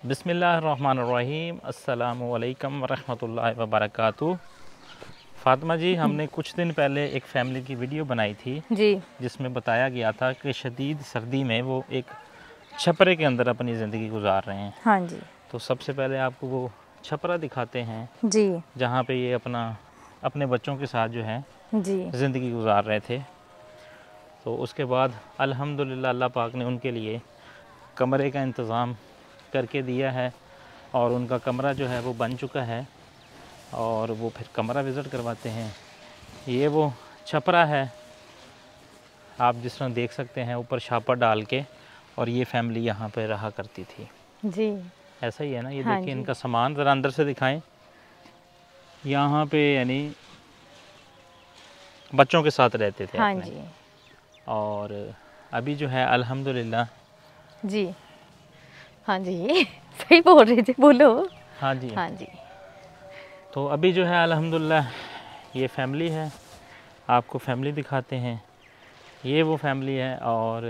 बिस्मिल्लाहिर्रहमानिर्रहीम अस्सलामुअलैकुम वरहमतुल्लाहि वबरकातुहू। फ़ातिमा जी, हमने कुछ दिन पहले एक फ़ैमिली की वीडियो बनाई थी जी, जिसमें बताया गया था कि शदीद सर्दी में वो एक छपरे के अंदर अपनी ज़िंदगी गुजार रहे हैं। हाँ जी, तो सबसे पहले आपको वो छपरा दिखाते हैं जी, जहाँ पे ये अपने बच्चों के साथ जो है जी, ज़िंदगी गुजार रहे थे। तो उसके बाद अल्हम्दुलिल्लाह अल्लाह पाक ने उनके लिए कमरे का इंतज़ाम करके दिया है और उनका कमरा जो है वो बन चुका है और वो फिर कमरा विज़िट करवाते हैं। ये वो छपरा है, आप जिस तरह देख सकते हैं ऊपर छापर डाल के, और ये फैमिली यहाँ पे रहा करती थी। जी, ऐसा ही है ना, ये हाँ देखिए जी, इनका सामान ज़रा अंदर से दिखाएं। यहाँ पे यानी बच्चों के साथ रहते थे हाँ अपने, जी, और अभी जो है अल्हम्दुलिल्लाह। जी, हाँ जी सही बोल रहे थे, बोलो। हाँ जी, हाँ जी, तो अभी जो है अल्हम्दुलिल्लाह ये फैमिली है, आपको फैमिली दिखाते हैं। ये वो फैमिली है और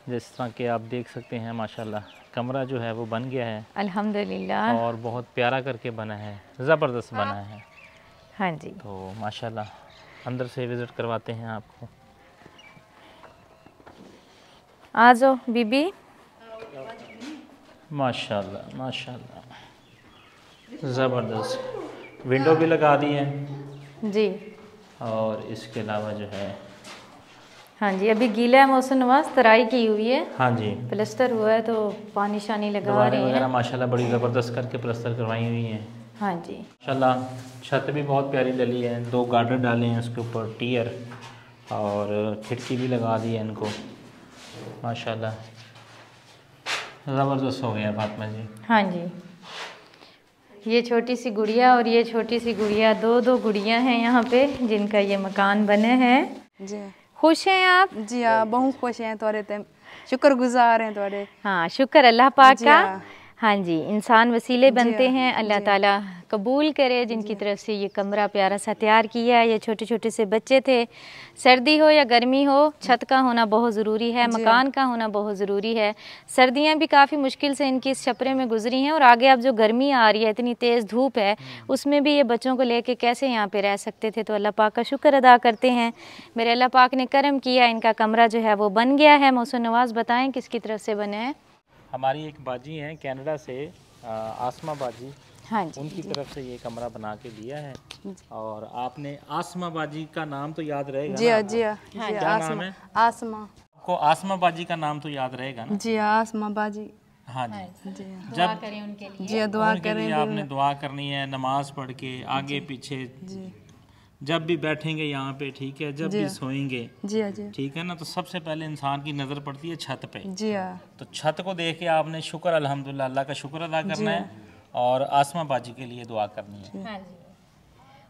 जिस तरह के आप देख सकते हैं माशाल्लाह कमरा जो है वो बन गया है अल्हम्दुलिल्लाह। और बहुत प्यारा करके बना है, ज़बरदस्त बना है। हाँ जी, तो माशाल्लाह अंदर से विज़िट करवाते हैं आपको। आ जाओ बीबी। माशाल्लाह माशाल्लाह, ज़बरदस्त विंडो भी लगा दी है जी, और इसके अलावा जो है हाँ जी, अभी गीला है मौसम नवाज, तराई की हुई है, हाँ जी, प्लास्टर हुआ है तो पानी शानी लगा दीवारें रहे वगैरह हैं। माशाल्लाह बड़ी ज़बरदस्त करके प्लस्तर करवाई हुई हैं। हाँ जी, माशाल्लाह छत भी बहुत प्यारी डली है, 2 गार्डर डाले हैं उसके ऊपर टियर, और खिड़की भी लगा दी है इनको। माशाल्लाह ज़बरदस्त हो गया फातिमा जी। हाँ जी, ये छोटी सी गुड़िया और ये छोटी सी गुड़िया, दो गुड़िया हैं यहाँ पे जिनका ये मकान बने हैं। जी खुश हैं आप? जी हाँ, बहुत खुश हैं थोड़े ते शुक्रगुजार हैं थोड़े। हाँ, शुक्र अल्लाह पाक जी का। हाँ। हाँ जी, इंसान वसीले जी बनते हाँ, हैं, अल्लाह जी। ताला कबूल करे जिनकी तरफ से ये कमरा प्यारा सा तैयार किया। ये छोटे छोटे से बच्चे थे, सर्दी हो या गर्मी हो छत का होना बहुत ज़रूरी है, जी मकान का होना बहुत ज़रूरी है। सर्दियाँ भी काफ़ी मुश्किल से इनकी इस छपरे में गुजरी हैं और आगे अब जो गर्मी आ रही है, इतनी तेज़ धूप है, उसमें भी ये बच्चों को लेके कैसे यहाँ पे रह सकते थे। तो अल्लाह पाक का शुक्र अदा करते हैं, मेरे अल्लाह पाक ने करम किया, इनका कमरा जो है वो बन गया है। मौसम नवाज़ बताएँ किसकी तरफ से बने हैं? हमारी एक बाजी हैं कनाडा से, आसमा बाजी, हाँ जी, उनकी तरफ से ये कमरा बना के दिया है। और आपने आसमा बाजी का नाम तो याद रहेगा जी ना हाँ, आपको? जी हाँ, जी क्या हाँ, नाम है आसमा। आपको? आसमा बाजी का नाम तो याद रहेगा ना? जी हाँ, आसमा बाजी। हाँ जी। जी हाँ, दुआ करें उनके लिए। जी हाँ, दुआ उनके लिए करें। आपने दुआ करनी है, नमाज पढ़ के आगे पीछे, जी जब भी बैठेंगे यहाँ पे, ठीक है, जब जी भी हाँ। सोएंगे, जी हाँ, जी ठीक है ना, तो सबसे पहले इंसान की नज़र पड़ती है छत पे। जी हाँ, तो छत को देख के आपने शुक्र अल्हम्दुलिल्लाह अल्लाह का शुक्र अदा करना है और आसमा बाजी के लिए दुआ करनी है। हाँ जी,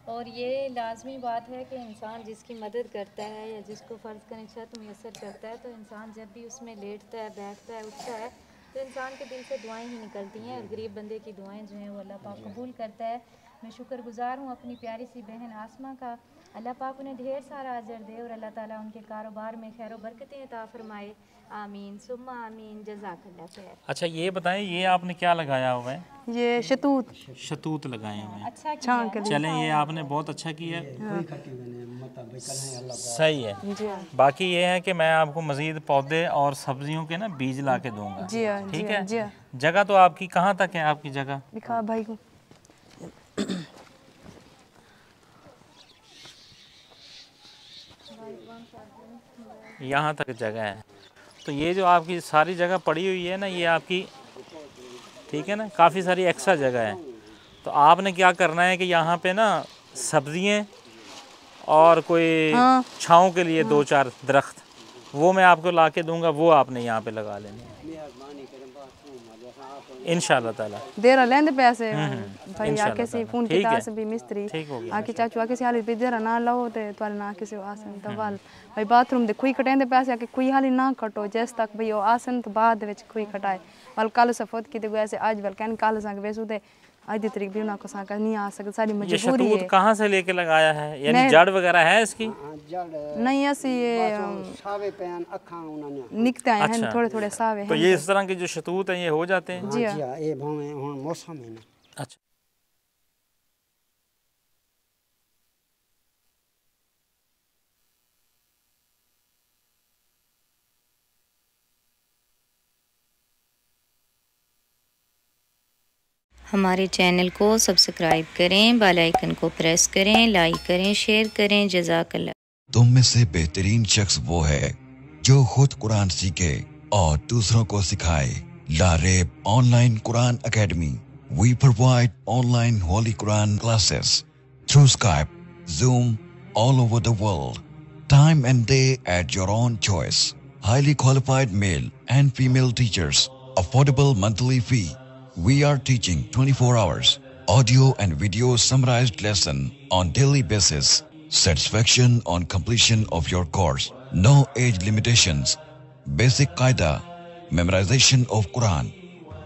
और ये लाजमी बात है कि इंसान जिसकी मदद करता है या जिसको फ़र्ज़ करें छत मुयसर करता है, तो इंसान जब भी उसमें लेटता है, बैठता है, उठता है, तो इंसान के दिल से दुआएं ही निकलती हैं और गरीब बंदे की दुआएं जो हैं वो अल्लाह पाक कबूल करता है। मैं शुक्रगुजार हूँ अपनी प्यारी सी बहन आसमा का, अल्लाह पाक उन्हें ढेर सारा अजर दे और अल्लाह ताला उनके कारोबार में खैर बरकतें अता फरमाए। आमीन सुम्मा आमीन, जज़ाकल्लाह खैर। अच्छा ये बताएं, ये आपने क्या लगाया हुआ है? ये शतूत शतूत लगाए हुए हैं। अच्छा छां के लिए। चलें, ये आपने बहुत अच्छा किया, सही है। जी हाँ, बाकी ये है कि मैं आपको मज़ीद पौधे और सब्जियों के ना बीज ला के दूँगा, जी हाँ, जी ठीक हाँ, है? जी हाँ। जगह तो आपकी कहाँ तक है? आपकी जगह दिखा भाई को। यहाँ तक जगह है। तो ये जो आपकी सारी जगह पड़ी हुई है ना, ये आपकी, ठीक है ना, काफ़ी सारी एक्स्ट्रा जगह है। तो आपने क्या करना है कि यहाँ पे ना सब्जियाँ और कोई हाँ। छाँव के लिए 2-4 दरख्त, वो मैं आपको ला के दूँगा, वो आपने यहाँ पे लगा लेने हैं इंशाअल्लाह ताला। देरा लेंदे पैसे भाई इंशाअल्लाह आके से ताला। फोन ठीक के है। तास भी मिस्त्री ठीक हो गया। आके चाचू आके से हाली पे देरा ना लो ते तवाल ना के से आसन दवाल भाई बाथरूम दे कोई कटेंदे पैसे आके कोई हाली ना कटो जिस तक भाई ओ आसन तो बाद विच कोई कटाए वाल कल सफोत की ते वैसे आज वाल कन कल संग वैसु ते आधी तरीक भी उनको साका नहीं आ सकते, सारी ये मजबूरी शतूत है। कहाँ से लेके लगाया है, यानी जड़ वगैरह है इसकी? नहीं ऐसी ये निकते आए हैं अच्छा। थोड़े थोड़े सावे तो हैं। ये इस तरह के जो शतूत हैं ये हो जाते हैं? जी हाँ। ये भावे हुन मौसम है ना। अच्छा। हमारे चैनल को सब्सक्राइब करें, बेल आइकन को प्रेस करें, लाइक करें, शेयर करें। जज़ाकल्लाह। तुम में से बेहतरीन शख्स वो है जो खुद कुरान सीखे और दूसरों को सिखाए। Lareb online Quran academy. We provide online Holy Quran classes through Skype, Zoom, all over the world. Time and day at your own choice. Highly qualified male and female teachers. Affordable monthly fee. We are teaching 24 hours. Audio and video summarized lesson on daily basis. Satisfaction on completion of your course. No age limitations. Basic Qaida. Memorization of Quran.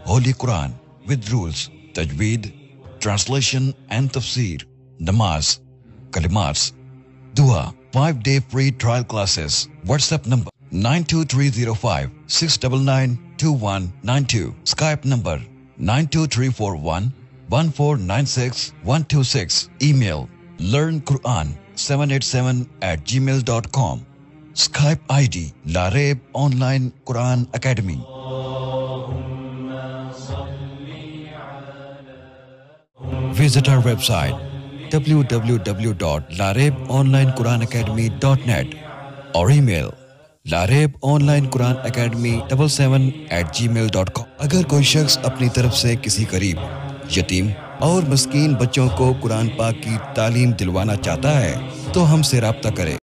Holy Quran with rules. Tajweed. Translation and Tafsir. Namaz. Kalimats. Dua. 5-day free trial classes. WhatsApp number 92305 699 2192. Skype number 92341 1496 126. Email learnquran787@gmail.com. Skype ID Lareeb Online Quran Academy. Visit our website www.lareebonlinequranacademy.net or email lareebonlinequranacademy77@gmail.com. अगर कोई शख्स अपनी तरफ से किसी गरीब, यतीम और मस्कीन बच्चों को कुरान पाक की तालीम दिलवाना चाहता है तो हमसे राब्ता करें।